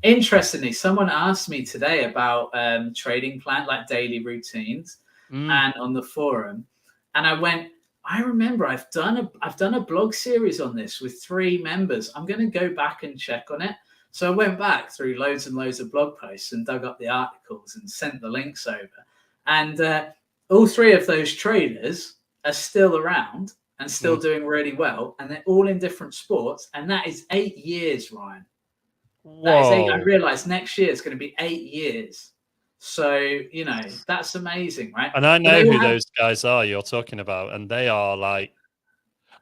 interestingly, someone asked me today about trading plan, like daily routines, and on the forum. And I went, I remember I've done a blog series on this with 3 members. I'm going to go back and check on it. So I went back through loads and loads of blog posts and dug up the articles and sent the links over. And all 3 of those traders are still around and still doing really well. And they're all in different sports. And that is 8 years, Ryan. That is 8. I realize next year is going to be 8 years. So, you know, that's amazing, right? And I know who those guys are you're talking about. And they are like,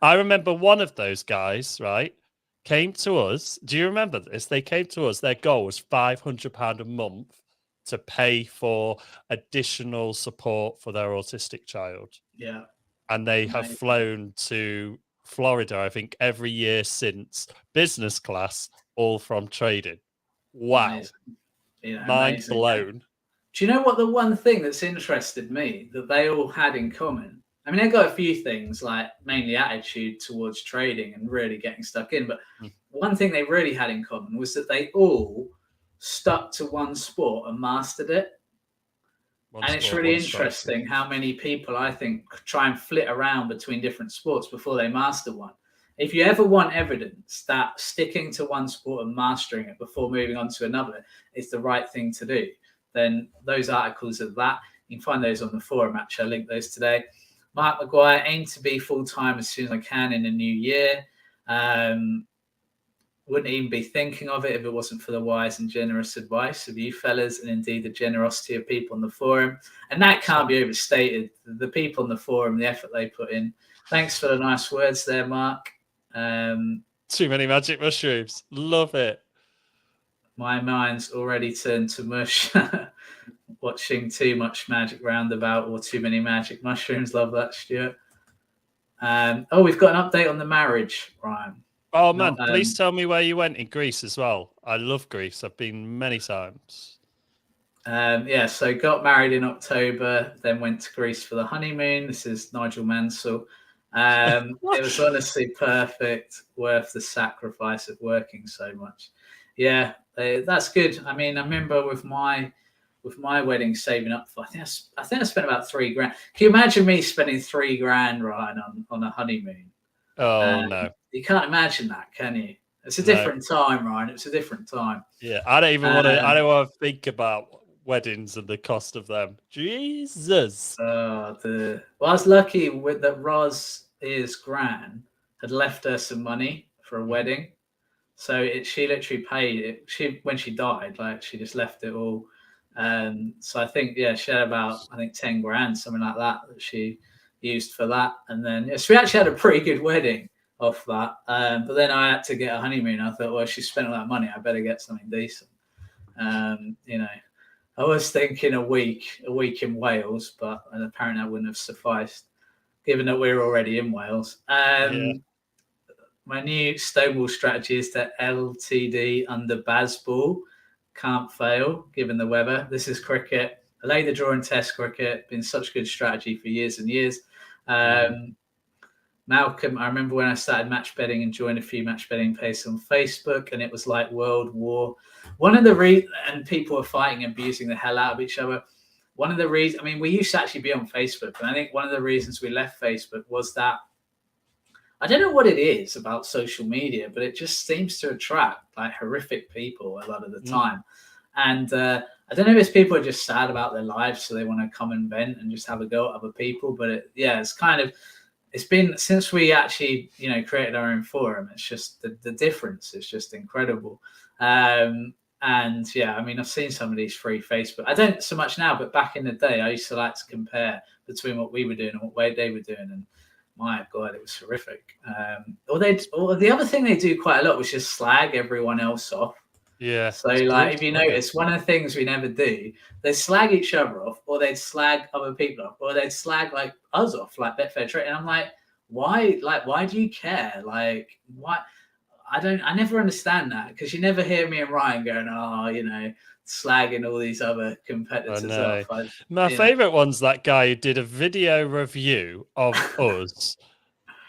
I remember one of those guys, right, came to us. Do you remember this? They came to us. Their goal was £500 a month to pay for additional support for their autistic child. Yeah. And they have flown to Florida, I think, every year since, business class, all from trading. Wow. Yeah, mind blown. Do you know what the one thing that's interested me that they all had in common? I mean, they got a few things, like mainly attitude towards trading and really getting stuck in. But one thing they really had in common was that they all stuck to one sport and mastered it. And it's really interesting how many people, I think, try and flit around between different sports before they master one. If you ever want evidence that sticking to one sport and mastering it before moving on to another is the right thing to do, then those articles of that, you can find those on the forum. Actually, I linked those today. Mark Maguire, aim to be full-time as soon as I can in the new year. Wouldn't even be thinking of it if it wasn't for the wise and generous advice of you fellas, and indeed the generosity of people on the forum. And that can't be overstated. The people on the forum, the effort they put in. Thanks for the nice words there, Mark. Too many magic mushrooms. Love it. My mind's already turned to mush. Watching too much Magic Roundabout or too many magic mushrooms. Love that, Stuart. We've got an update on the marriage, Ryan. Oh, man, please tell me where you went in Greece as well. I love Greece. I've been many times. So got married in October, then went to Greece for the honeymoon. This is Nigel Mansell. It was honestly perfect, worth the sacrifice of working so much. Yeah, that's good. I mean, I remember with my wedding saving up for, I think I spent about $3,000. Can you imagine me spending $3,000, Ryan, on a honeymoon? Oh, no. You can't imagine that, can you? It's a different time, Ryan. It's a different time. Yeah, I don't even want to. I don't want to think about weddings and the cost of them. Jesus. Well, I was lucky with that. Roz's gran had left her some money for a wedding, so she literally paid it. When she died, like she just left it all. So I think she had about $10,000, something like that she used for that, and then so we actually had a pretty good wedding off that. But then I had to get a honeymoon. I thought, well, she spent all that money, I better get something decent. You know, I was thinking a week in Wales, but apparently that wouldn't have sufficed, given that we were already in Wales. My new Stonewall strategy is to LTD under Bazball. Can't fail, given the weather. This is cricket. I laid the draw in Test cricket. Been such a good strategy for years and years. Malcolm, I remember when I started match betting and joined a few match betting pages on Facebook, and it was like World War. One of the and people were fighting and abusing the hell out of each other. One of the reasons, I mean, we used to actually be on Facebook, and I think one of the reasons we left Facebook was that I don't know what it is about social media, but it just seems to attract like horrific people a lot of the time. And I don't know if it's people are just sad about their lives, so they want to come and vent and just have a go at other people. But it's kind of, it's been since we actually, created our own forum. It's just the difference is just incredible. And yeah, I mean, I've seen some of these free Facebook. I don't so much now, but back in the day, I used to like to compare between what we were doing and what way they were doing. And my God, it was horrific. Or the other thing they do quite a lot was just slag everyone else off. Yeah. So like, if you notice, one of the things we never do, they slag each other off, or they'd slag other people off, or they'd slag like us off, like Betfair Trading. And I'm like, why? Like, why do you care? Like, why? I never understand that, because you never hear me and Ryan going, slagging all these other competitors off. My favorite one's that guy who did a video review of us.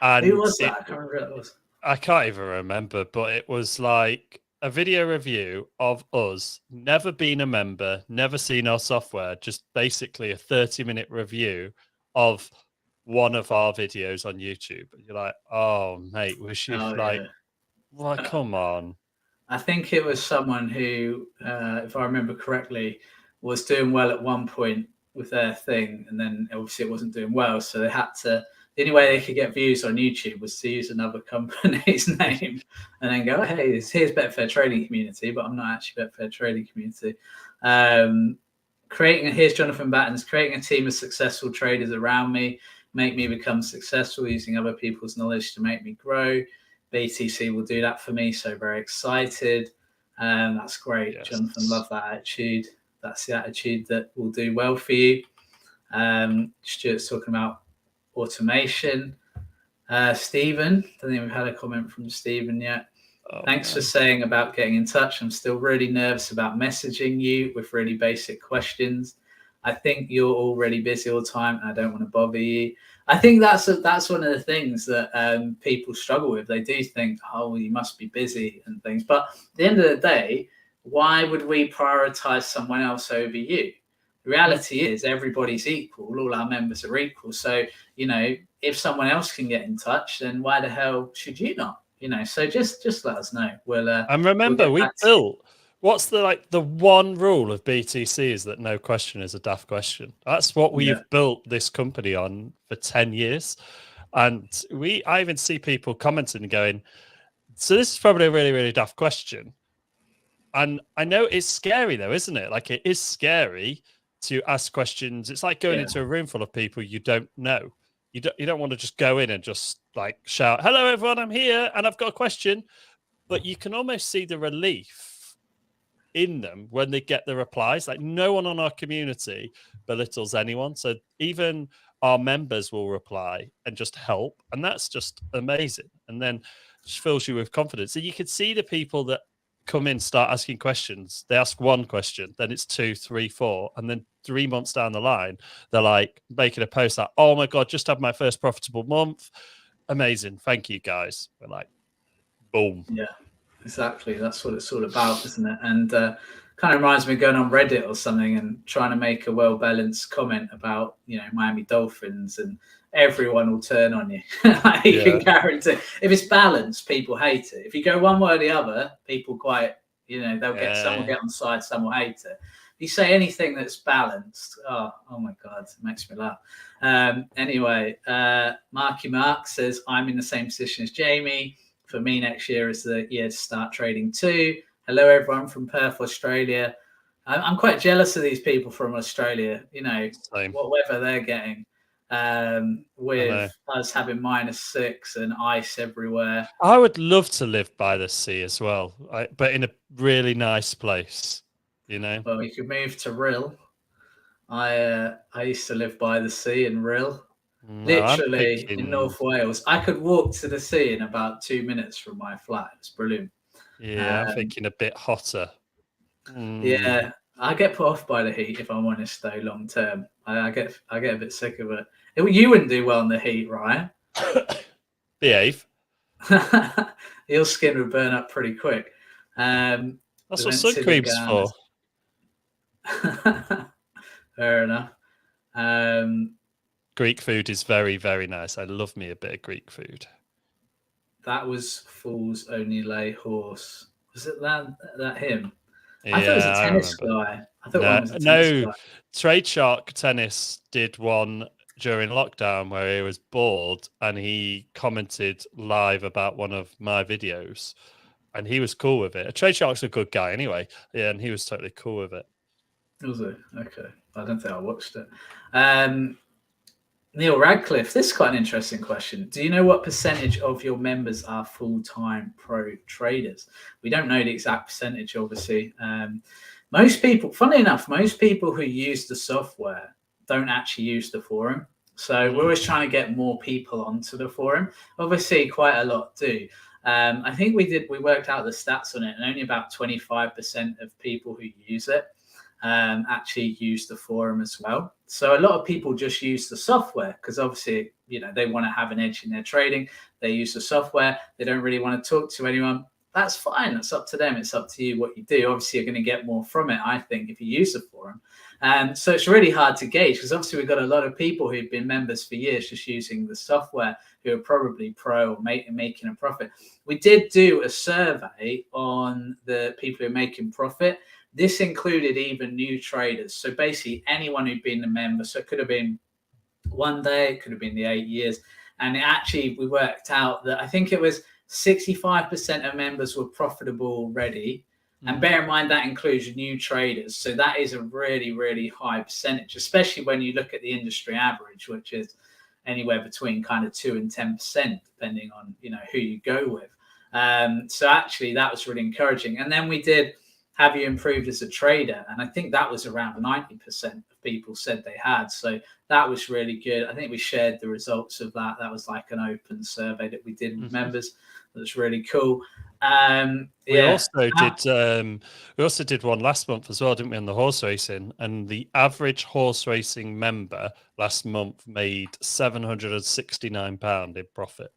And who was that? I can't remember who it was. I can't even remember, but it was like a video review of us, never been a member, never seen our software, just basically a 30-minute review of one of our videos on YouTube. You're like, oh, mate, was you well, come on. I think it was someone who, if I remember correctly, was doing well at one point with their thing, and then obviously it wasn't doing well, so they had to. The only way they could get views on YouTube was to use another company's name and then go, hey, here's Betfair Trading Community, but I'm not actually Betfair Trading Community. Here's Jonathan Battens, creating a team of successful traders around me, make me become successful, using other people's knowledge to make me grow. BTC will do that for me, so very excited. That's great. Yes. Jonathan, love that attitude. That's the attitude that will do well for you. Stuart's talking about automation. Stephen, I don't think we've had a comment from Stephen yet. Thanks for saying about getting in touch. I'm still really nervous about messaging you with really basic questions. I think you're already busy all the time, and I don't want to bother you. I think that's one of the things that people struggle with. They do think, oh, you must be busy and things. But at the end of the day, why would we prioritize someone else over you? The reality is everybody's equal. All our members are equal. So, if someone else can get in touch, then why the hell should you not? So just let us know. And remember, we built. What's the one rule of BTC is that no question is a daft question. That's what we've built this company on for 10 years. And I even see people commenting and going, so this is probably a really, really daft question. And I know it's scary though, isn't it? Like, it is scary to ask questions. It's like going into a room full of people you don't know. You don't want to just go in and just like shout, hello everyone, I'm here and I've got a question. But you can almost see the relief in them when they get the replies. Like, no one on our community belittles anyone. So even our members will reply and just help. And that's just amazing. And then just fills you with confidence. So you can see the people that come in, start asking questions. They ask one question, then it's 2, 3, 4. And then 3 months down the line, they're like making a post like, oh my God, just had my first profitable month. Amazing. Thank you guys. We're like, boom. Yeah. Exactly. That's what it's all about, isn't it? And kind of reminds me of going on Reddit or something and trying to make a well-balanced comment about, Miami Dolphins, and everyone will turn on you. You can guarantee. If it's balanced, people hate it. If you go one way or the other, people quite, some will get on side, some will hate it. If you say anything that's balanced, oh my God, it makes me laugh. Anyway, Marky Mark says, I'm in the same position as Jamie. For me, next year is the year to start trading too. Hello, everyone from Perth, Australia. I'm quite jealous of these people from Australia. What weather they're getting, with us having -6 and ice everywhere. I would love to live by the sea as well, but in a really nice place. Well, you could move to Rhyl. I used to live by the sea in Rhyl. Literally in North Wales. I could walk to the sea in about 2 minutes from my flat. It's brilliant. Yeah, I'm thinking a bit hotter. Yeah, I get put off by the heat, if I'm honest, though, long term. I get a bit sick of it. You wouldn't do well in the heat, Ryan. Behave. Your skin would burn up pretty quick. That's what sun cream's for. Fair enough. Greek food is very, very nice. I love me a bit of Greek food. That was Fools Only Lay Horse. Was it that him? I thought it was Yeah, a I tennis remember. guy. I thought one No, was a tennis no. guy. Trade Shark Tennis did one during lockdown where he was bored and he commented live about one of my videos, and he was cool with it. Trade Shark's a good guy anyway, yeah, and he was totally cool with it. Was it? Okay. I don't think I watched it. Neil Radcliffe, this is quite an interesting question. Do you know what percentage of your members are full-time pro traders? We don't know the exact percentage, obviously. Most people, funnily enough, most people who use the software don't actually use the forum. So we're always trying to get more people onto the forum. Obviously, quite a lot do. I think we worked out the stats on it, and only about 25% of people who use it actually use the forum as well. So a lot of people just use the software because obviously, they want to have an edge in their trading. They use the software. They don't really want to talk to anyone. That's fine. That's up to them. It's up to you what you do. Obviously, you're going to get more from it, I think, if you use the forum. So it's really hard to gauge because obviously we've got a lot of people who've been members for years just using the software who are probably pro or making a profit. We did do a survey on the people who are making profit. This included even new traders. So basically anyone who'd been a member. So it could have been 1 day, it could have been the 8 years. And we worked out that I think it was 65% of members were profitable already. And bear in mind that includes new traders. So that is a really, really high percentage, especially when you look at the industry average, which is anywhere between kind of 2 and 10%, depending on, who you go with. So actually that was really encouraging. And then we did, have you improved as a trader? And I think that was around 90% of people said they had. So that was really good. I think we shared the results of that. That was like an open survey that we did with members. That was really cool. We also did one last month as well, didn't we, on the horse racing? And the average horse racing member last month made £769 in profit.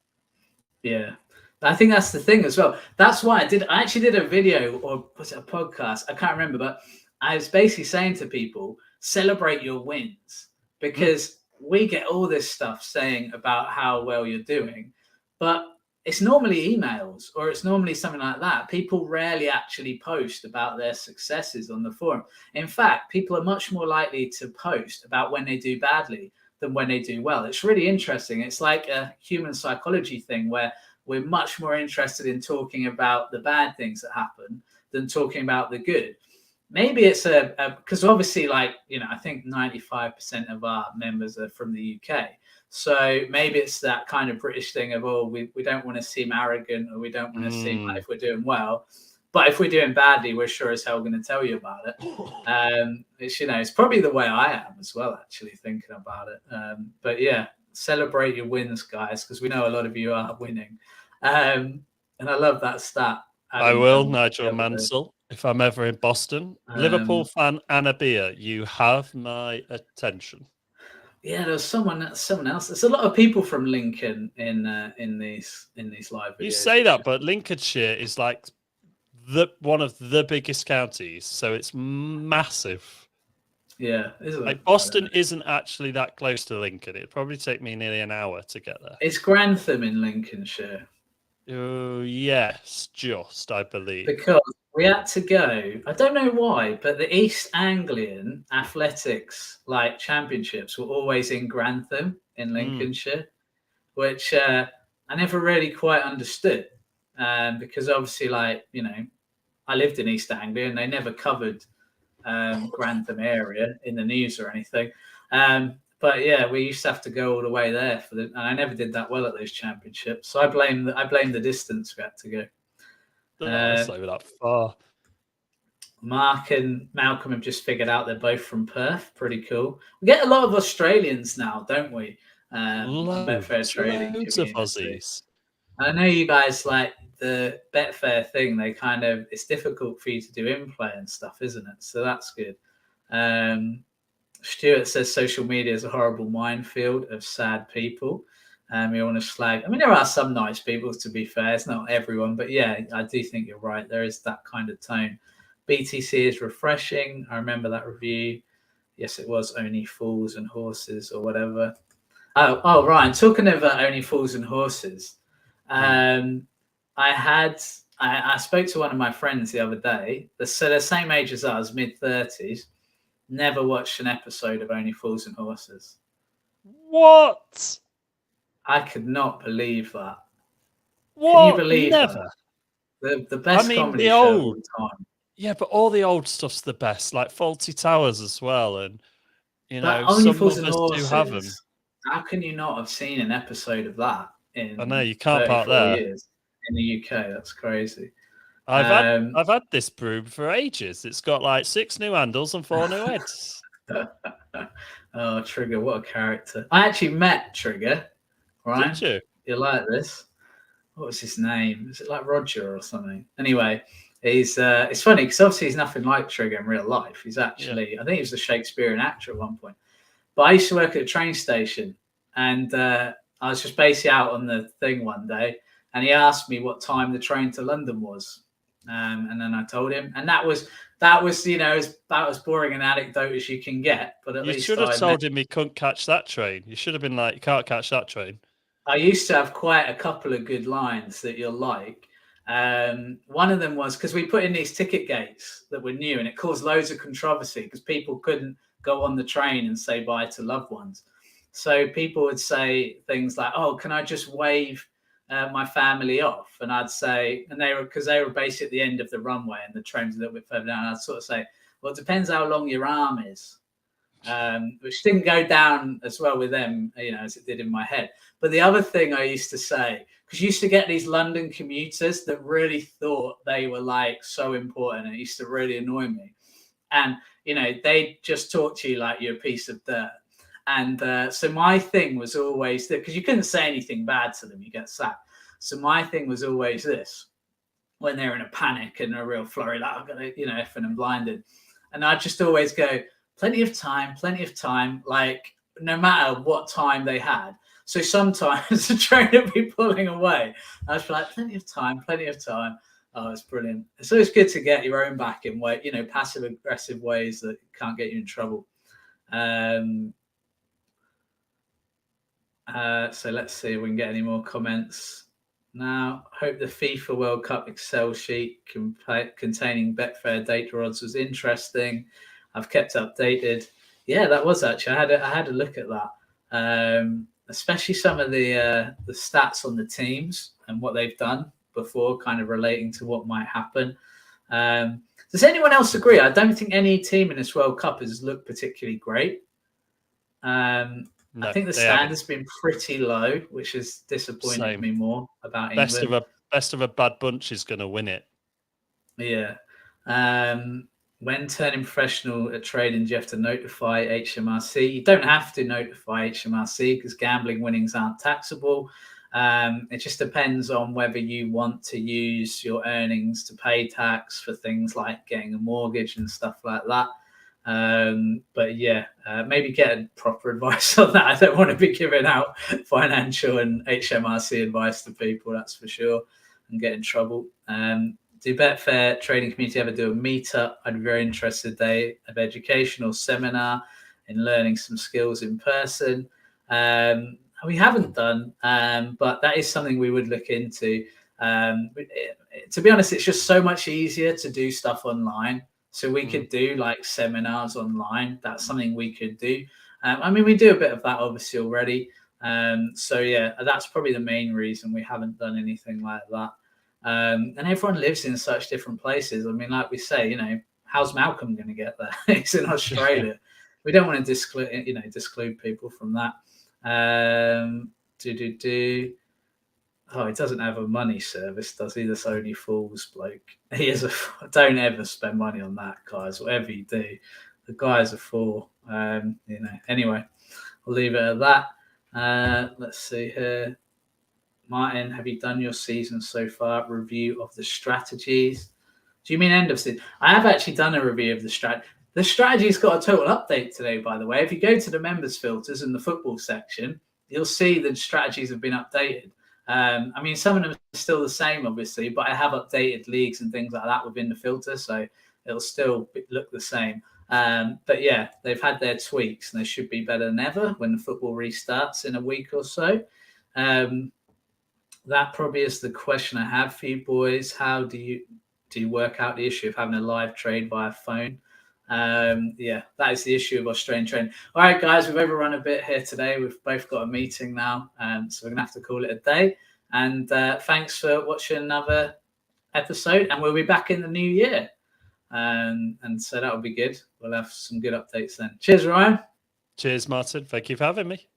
Yeah. I think that's the thing as well. That's why I actually did a video, or was it a podcast? I can't remember, but I was basically saying to people, celebrate your wins, because we get all this stuff saying about how well you're doing, but it's normally emails or it's normally something like that. People rarely actually post about their successes on the forum. In fact, people are much more likely to post about when they do badly than when they do well. It's really interesting. It's like a human psychology thing where we're much more interested in talking about the bad things that happen than talking about the good. Maybe it's because obviously, I think 95% of our members are from the UK. So maybe it's that kind of British thing of, we don't want to seem arrogant, or we don't want to seem like if we're doing well. But if we're doing badly, we're sure as hell going to tell you about it. It's probably the way I am as well, actually, thinking about it. But yeah, celebrate your wins, guys, because we know a lot of you are winning. And I love that stat. I will, Nigel Mansell, if I'm ever in Boston. Liverpool fan and a beer, you have my attention. Yeah, there's someone else. There's a lot of people from Lincoln in these live videos. You say that, but Lincolnshire is like one of the biggest counties, so it's massive. Yeah, like Boston isn't actually that close to Lincoln. It'd probably take me nearly an hour to get there. It's Grantham in Lincolnshire. Oh yes, just I believe, because we had to go. I don't know why, but the East Anglian athletics championships were always in Grantham in Lincolnshire, which I never really quite understood, because obviously, I lived in East Anglia and they never covered Grantham area in the news or anything. But yeah, we used to have to go all the way there and I never did that well at those championships. So I blame the distance we had to go. It's not that far. Mark and Malcolm have just figured out they're both from Perth. Pretty cool. We get a lot of Australians now, don't we? Betfair Trading community. I know you guys like the Betfair thing. It's difficult for you to do in-play and stuff, isn't it? So that's good. Stuart says social media is a horrible minefield of sad people. You want to slag. I mean, there are some nice people, to be fair. It's not everyone, but yeah, I do think you're right. There is that kind of tone. BTC is refreshing. I remember that review. Yes, it was Only Fools and Horses or whatever. Oh, Ryan, talking of Only Fools and Horses, I spoke to one of my friends the other day. So they're the same age as us, mid-30s. Never watched an episode of Only Fools and Horses. What? I could not believe that. What? Can you believe Never. that? The best comedy the show of old, all time. yeah, but all the old stuff's the best, like Faulty Towers as well, and But Only some Fools of and us do have them. Horses. How can you not have seen an episode of that in I know you can't 34 park there. years in the UK? That's crazy. I've had this broom for ages. It's got like 6 new handles and 4 new heads. Oh, Trigger, what a character. I actually met Trigger, right? Did you? You like this? What was his name? Is it like Roger or something? Anyway, he's it's funny because obviously he's nothing like Trigger in real life. He's actually, I think he was a Shakespearean actor at one point. But I used to work at a train station, and I was just basically out on the thing one day, and he asked me what time the train to London was. And then I told him, and that was about as boring an anecdote as you can get. But at least you should have told him he couldn't catch that train. You should have been like, you can't catch that train. I used to have quite a couple of good lines that you'll like. One of them was because we put in these ticket gates that were new, and it caused loads of controversy because people couldn't go on the train and say bye to loved ones. So people would say things like, "Oh, can I just wave my family off?" And I'd say, and they were basically at the end of the runway and the train's a little bit further down. I'd sort of say, "Well, it depends how long your arm is," which didn't go down as well with them, as it did in my head. But the other thing I used to say, because you used to get these London commuters that really thought they were like so important, and it used to really annoy me. And they just talk to you like you're a piece of dirt. And so my thing was always that, because you couldn't say anything bad to them, you get sacked. So my thing was always this: when they're in a panic and a real flurry, like I'm gonna, effing and blinded, and I just always go, plenty of time, like no matter what time they had. So sometimes the train would be pulling away. I was like, plenty of time. Oh, it's brilliant. It's always good to get your own back in passive aggressive ways that can't get you in trouble. So let's see if we can get any more comments. Now, hope the FIFA World Cup Excel sheet containing Betfair data odds was interesting. I've kept updated. Yeah, that was actually. I had a look at that. Especially some of the stats on the teams and what they've done before, kind of relating to what might happen. Does anyone else agree? I don't think any team in this World Cup has looked particularly great. No, I think the standard's been pretty low, which has disappointed me more about England. Best of a bad bunch is going to win it. Yeah. When turning professional at trading, do you have to notify HMRC? You don't have to notify HMRC because gambling winnings aren't taxable. It just depends on whether you want to use your earnings to pay tax for things like getting a mortgage and stuff like that. But yeah, maybe get proper advice on that. I don't want to be giving out financial and HMRC advice to people, that's for sure, and get in trouble. Do Betfair Trading Community ever do a meetup? I'd be very interested. Day of educational seminar in learning some skills in person. We haven't done, but that is something we would look into. To be honest, it's just so much easier to do stuff online. So we could do like seminars online. That's something we could do. We do a bit of that obviously already. So yeah, that's probably the main reason we haven't done anything like that. And everyone lives in such different places. Like we say, how's Malcolm going to get there? He's in Australia. We don't want to disclude people from that. Oh, he doesn't have a money service, does he? That's only fools bloke. He is don't ever spend money on that, guys. Whatever you do, the guy is a fool. Anyway, I'll leave it at that. Let's see here. Martin, have you done your season so far? Review of the strategies. Do you mean end of season? I have actually done a review of the strategy. The strategy's got a total update today, by the way. If you go to the members filters in the football section, you'll see the strategies have been updated. Some of them are still the same, obviously, but I have updated leagues and things like that within the filter, so it'll still look the same. But yeah, they've had their tweaks, and they should be better than ever when the football restarts in a week or so. that probably is the question I have for you boys. How do you work out the issue of having a live trade via phone? Yeah, that is the issue of Australian trading. All right, guys, we've overrun a bit here today. We've both got a meeting now, so we're gonna have to call it a day. And thanks for watching another episode, and we'll be back in the new year. And so that'll be good. We'll have some good updates then. Cheers, Ryan. Cheers, Martin. Thank you for having me.